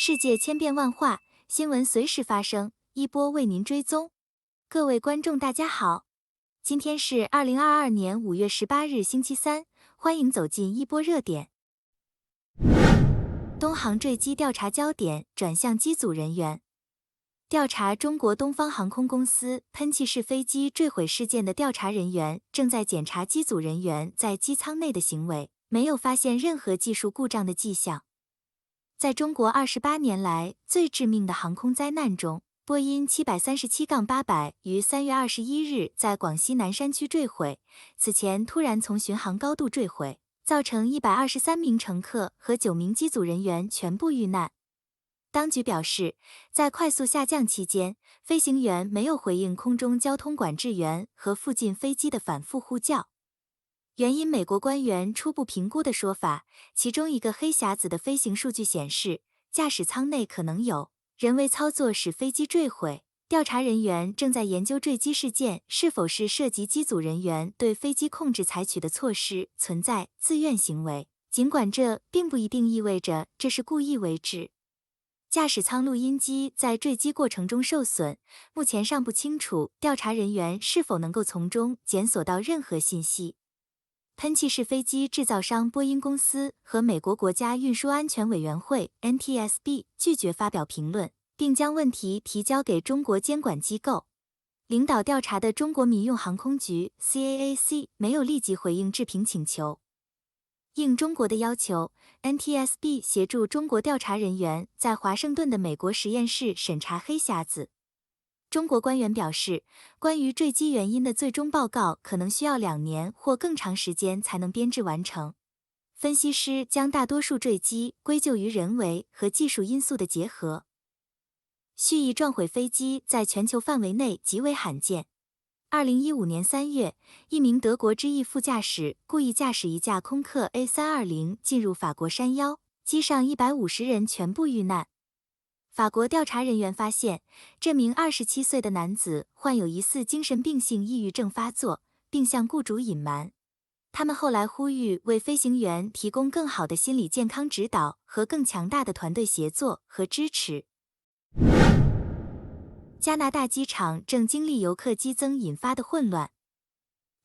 世界千变万化，新闻随时发生，一波为您追踪。各位观众大家好，今天是2022年5月18日星期三，欢迎走进一波热点。东航坠机调查焦点转向机组人员。调查中国东方航空公司喷气式飞机坠毁事件的调查人员正在检查机组人员在机舱内的行为，没有发现任何技术故障的迹象。在中国28年来最致命的航空灾难中，波音737-800于3月21日在广西南山区坠毁，此前突然从巡航高度坠毁，造成123名乘客和9名机组人员全部遇难。当局表示，在快速下降期间，飞行员没有回应空中交通管制员和附近飞机的反复呼叫。原因美国官员初步评估的说法，其中一个黑匣子的飞行数据显示，驾驶舱内可能有人为操作使飞机坠毁。调查人员正在研究坠机事件是否是涉及机组人员对飞机控制采取的措施存在自愿行为，尽管这并不一定意味着这是故意为之。驾驶舱录音机在坠机过程中受损，目前尚不清楚调查人员是否能够从中检索到任何信息。喷气式飞机制造商波音公司和美国国家运输安全委员会 NTSB 拒绝发表评论，并将问题提交给中国监管机构。领导调查的中国民用航空局 CAAC 没有立即回应置评请求。应中国的要求， NTSB 协助中国调查人员在华盛顿的美国实验室审查黑匣子。中国官员表示，关于坠机原因的最终报告可能需要2年或更长时间才能编制完成。分析师将大多数坠机归咎于人为和技术因素的结合。蓄意撞毁飞机在全球范围内极为罕见。2015年3月，一名德国之翼副驾驶故意驾驶一架空客 A320 进入法国山腰，机上150人全部遇难。法国调查人员发现，这名27岁的男子患有疑似精神病性抑郁症发作，并向雇主隐瞒。他们后来呼吁为飞行员提供更好的心理健康指导和更强大的团队协作和支持。加拿大机场正经历游客激增引发的混乱。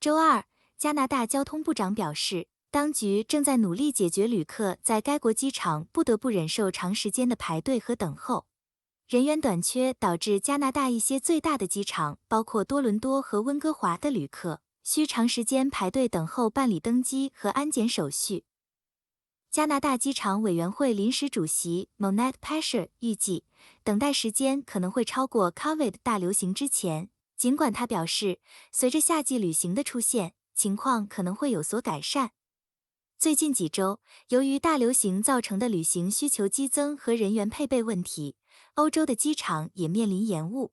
周二，加拿大交通部长表示，当局正在努力解决旅客在该国机场不得不忍受长时间的排队和等候。人员短缺导致加拿大一些最大的机场，包括多伦多和温哥华的旅客，需长时间排队等候办理登机和安检手续。加拿大机场委员会临时主席 Monette Pasher 预计，等待时间可能会超过 COVID 大流行之前，尽管他表示，随着夏季旅行的出现，情况可能会有所改善。最近几周，由于大流行造成的旅行需求激增和人员配备问题，欧洲的机场也面临延误。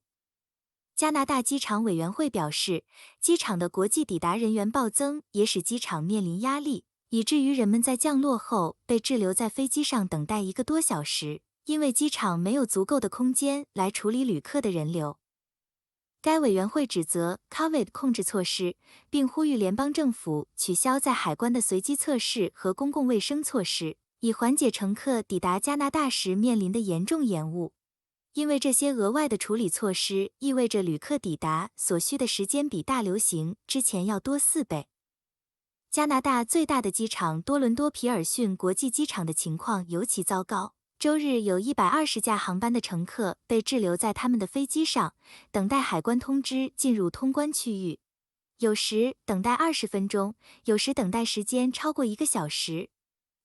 加拿大机场委员会表示，机场的国际抵达人员暴增也使机场面临压力，以至于人们在降落后被滞留在飞机上等待1个多小时，因为机场没有足够的空间来处理旅客的人流。该委员会指责 COVID 控制措施，并呼吁联邦政府取消在海关的随机测试和公共卫生措施，以缓解乘客抵达加拿大时面临的严重延误。因为这些额外的处理措施意味着旅客抵达所需的时间比大流行之前要多4倍。加拿大最大的机场多伦多皮尔逊国际机场的情况尤其糟糕。周日有120架航班的乘客被滞留在他们的飞机上，等待海关通知进入通关区域。有时等待20分钟，有时等待时间超过1个小时。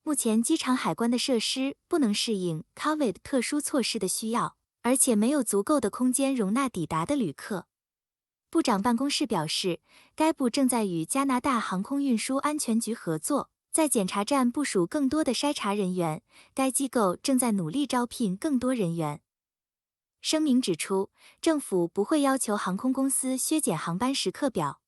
目前机场海关的设施不能适应 COVID 特殊措施的需要，而且没有足够的空间容纳抵达的旅客。部长办公室表示，该部正在与加拿大航空运输安全局合作，在检查站部署更多的筛查人员，该机构正在努力招聘更多人员。声明指出，政府不会要求航空公司削减航班时刻表。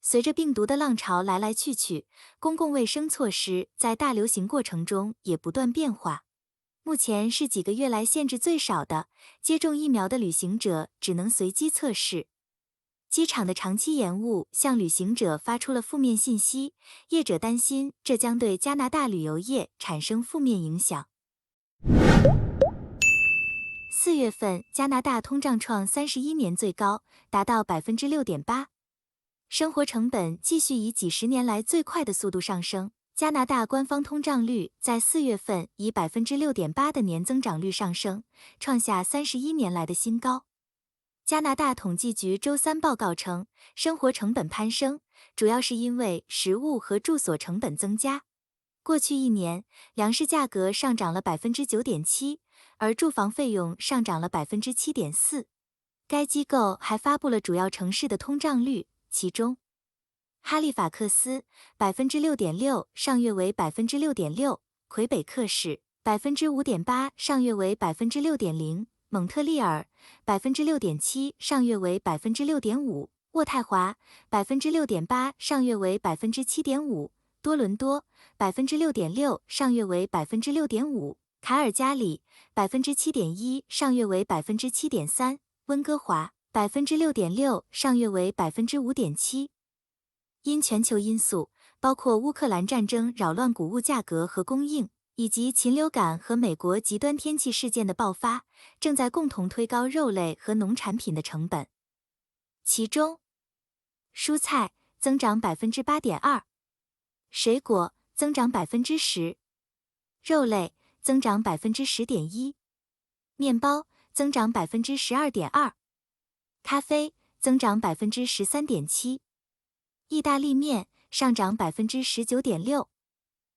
随着病毒的浪潮来来去去，公共卫生措施在大流行过程中也不断变化。目前是几个月来限制最少的，接种疫苗的旅行者只能随机测试。机场的长期延误向旅行者发出了负面信息，业者担心这将对加拿大旅游业产生负面影响。4月份，加拿大通胀创31年最高，达到 6.8%。生活成本继续以几十年来最快的速度上升。加拿大官方通胀率在4月份以 6.8% 的年增长率上升，创下31年来的新高。加拿大统计局周三报告称，生活成本攀升，主要是因为食物和住所成本增加。过去一年，粮食价格上涨了 9.7%， 而住房费用上涨了 7.4%。该机构还发布了主要城市的通胀率，其中哈利法克斯 6.6%， 上月为 6.6%， 魁北克市 5.8%， 上月为 6.0%， 蒙特利尔 6.7%， 上月为 6.5%， 渥太华 6.8%， 上月为 7.5%， 多伦多 6.6%， 上月为 6.5%， 卡尔加里 7.1%， 上月为 7.3%， 温哥华 6.6%， 上月为 5.7%。因全球因素，包括乌克兰战争扰乱谷物价格和供应，以及禽流感和美国极端天气事件的爆发，正在共同推高肉类和农产品的成本。其中，蔬菜增长 8.2%， 水果增长 10%， 肉类增长 10.1%， 面包增长 12.2%， 咖啡增长 13.7%。意大利面上涨 19.6%。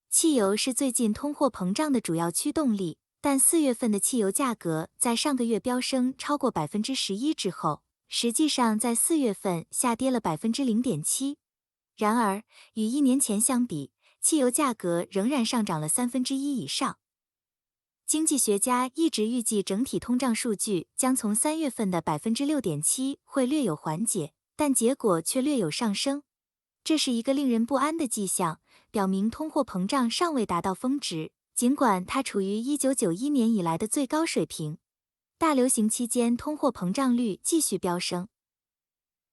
汽油是最近通货膨胀的主要驱动力，但4月份的汽油价格在上个月飙升超过 11% 之后，实际上在4月份下跌了 0.7%。然而，与1年前相比，汽油价格仍然上涨了1/3以上。经济学家一直预计整体通胀数据将从3月份的 6.7% 会略有缓解，但结果却略有上升。这是一个令人不安的迹象，表明通货膨胀尚未达到峰值，尽管它处于1991年以来的最高水平。大流行期间，通货膨胀率继续飙升。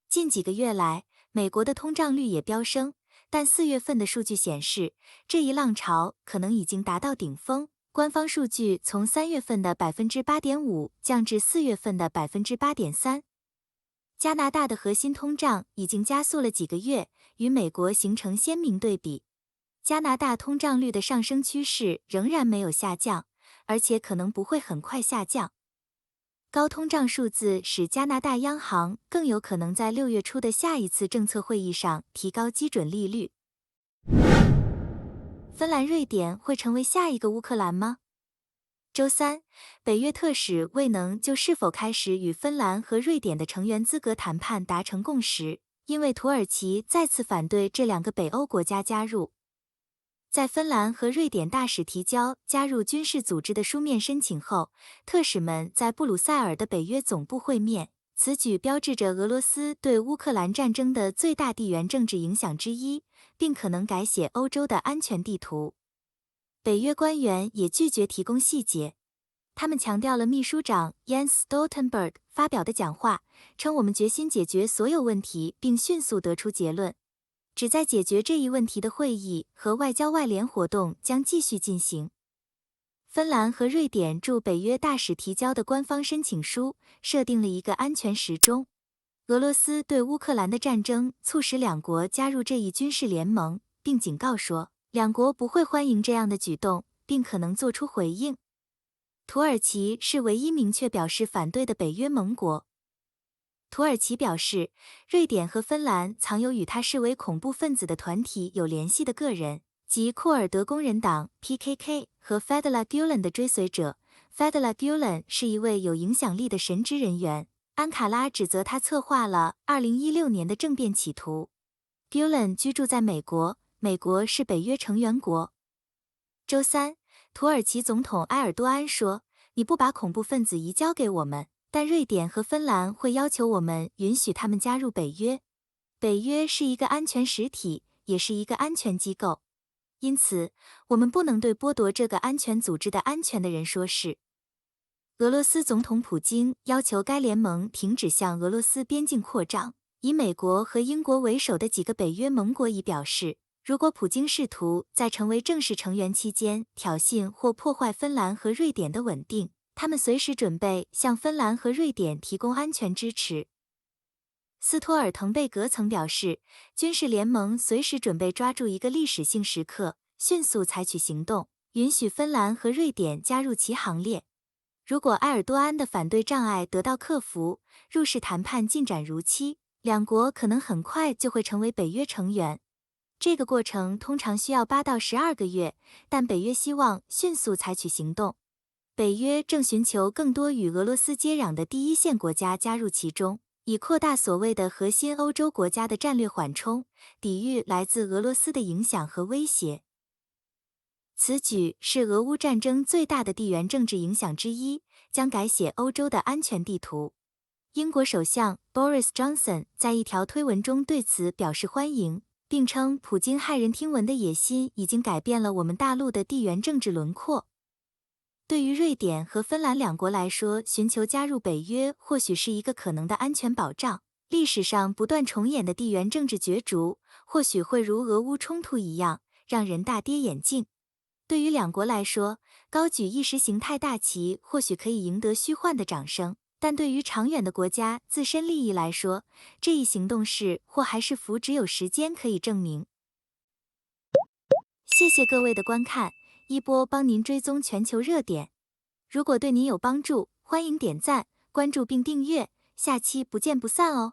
近几个月来，美国的通胀率也飙升，但4月份的数据显示，这一浪潮可能已经达到顶峰。官方数据从3月份的 8.5% 降至4月份的 8.3%。加拿大的核心通胀已经加速了几个月，与美国形成鲜明对比。加拿大通胀率的上升趋势仍然没有下降，而且可能不会很快下降。高通胀数字使加拿大央行更有可能在6月初的下一次政策会议上提高基准利率。芬兰、瑞典会成为下一个乌克兰吗？周三，北约特使未能就是否开始与芬兰和瑞典的成员资格谈判达成共识，因为土耳其再次反对这两个北欧国家加入。在芬兰和瑞典大使提交加入军事组织的书面申请后，特使们在布鲁塞尔的北约总部会面。此举标志着俄罗斯对乌克兰战争的最大地缘政治影响之一，并可能改写欧洲的安全地图。北约官员也拒绝提供细节，他们强调了秘书长 Jens Stoltenberg 发表的讲话，称我们决心解决所有问题并迅速得出结论。旨在解决这一问题的会议和外交外联活动将继续进行。芬兰和瑞典驻北约大使提交的官方申请书设定了一个安全时钟。俄罗斯对乌克兰的战争促使两国加入这一军事联盟，并警告说，两国不会欢迎这样的举动，并可能做出回应。土耳其是唯一明确表示反对的北约盟国。土耳其表示，瑞典和芬兰藏有与他视为恐怖分子的团体有联系的个人，即库尔德工人党 PKK 和 Fethullah Gulen 的追随者。Fethullah Gulen 是一位有影响力的神职人员，安卡拉指责他策划了2016年的政变企图。Gulen 居住在美国，美国是北约成员国。周三，土耳其总统埃尔多安说，你不把恐怖分子移交给我们，但瑞典和芬兰会要求我们允许他们加入北约。北约是一个安全实体，也是一个安全机构，因此我们不能对剥夺这个安全组织的安全的人说是。俄罗斯总统普京要求该联盟停止向俄罗斯边境扩张。以美国和英国为首的几个北约盟国已表示，如果普京试图在成为正式成员期间挑衅或破坏芬兰和瑞典的稳定，他们随时准备向芬兰和瑞典提供安全支持。斯托尔滕贝格曾表示，军事联盟随时准备抓住一个历史性时刻，迅速采取行动，允许芬兰和瑞典加入其行列。如果埃尔多安的反对障碍得到克服，入世谈判进展如期，两国可能很快就会成为北约成员。这个过程通常需要8到12个月，但北约希望迅速采取行动。北约正寻求更多与俄罗斯接壤的第一线国家加入其中，以扩大所谓的核心欧洲国家的战略缓冲，抵御来自俄罗斯的影响和威胁。此举是俄乌战争最大的地缘政治影响之一，将改写欧洲的安全地图。英国首相 Boris Johnson 在一条推文中对此表示欢迎，并称普京骇人听闻的野心已经改变了我们大陆的地缘政治轮廓。对于瑞典和芬兰两国来说，寻求加入北约或许是一个可能的安全保障。历史上不断重演的地缘政治角逐，或许会如俄乌冲突一样，让人大跌眼镜。对于两国来说，高举意识形态大旗或许可以赢得虚幻的掌声，但对于长远的国家自身利益来说，这一行动是或还是福，只有时间可以证明。谢谢各位的观看，一波帮您追踪全球热点。如果对您有帮助，欢迎点赞、关注并订阅，下期不见不散哦。